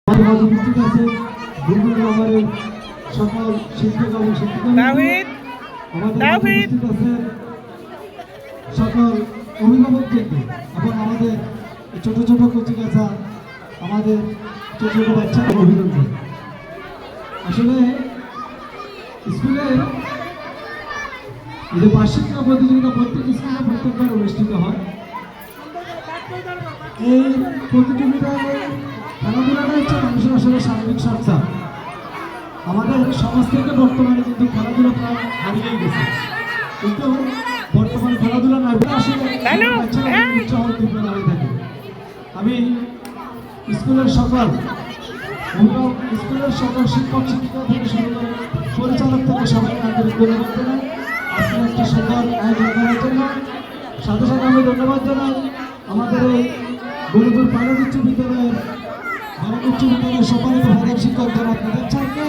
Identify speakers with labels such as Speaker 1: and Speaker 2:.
Speaker 1: উপস্থিত আছে বিভিন্ন নম্বরের সকল শিক্ষক এবং শিক্ষিকা আমাদের উপস্থিত আছে সকল অভিভাবকদেরকে এবং আমাদের ছোট ছোট কচিকাঁচা আমাদের ছোট ছোট বাচ্চারা অভিনন্দন। আসলে স্কুলে এই যে বার্ষিক প্রতিযোগিতা প্রত্যেক স্কুলে প্রত্যেকবার অনুষ্ঠিত হয়। এই প্রতিযোগিতায় খেলাধুলাটা হচ্ছে মানুষের আসলে শারীরিক চর্চা। আমাদের সমাজ থেকে বর্তমানে কিন্তু খেলাধুলা প্রায় হারিয়ে গেছে, কিন্তু বর্তমানে খেলাধুলা না আসলে উৎসাহ উদ্দীপনা দাঁড়িয়ে থাকে। আমি স্কুলের সকল শিক্ষক শিক্ষিকা থেকে শুরু করে পরিচালক থেকে সবাইকে আন্তরিক ধন্যবাদ জানাই আজকে একটা সুন্দর আয়োজন করার জন্য। সাথে সাথে আমি ধন্যবাদ জানাই আমাদের এই গরিপুর পাইলট উচ্চ বিদ্যালয়ের সম্মানিত প্রধান শিক্ষক জনাব মেজর স্যারকে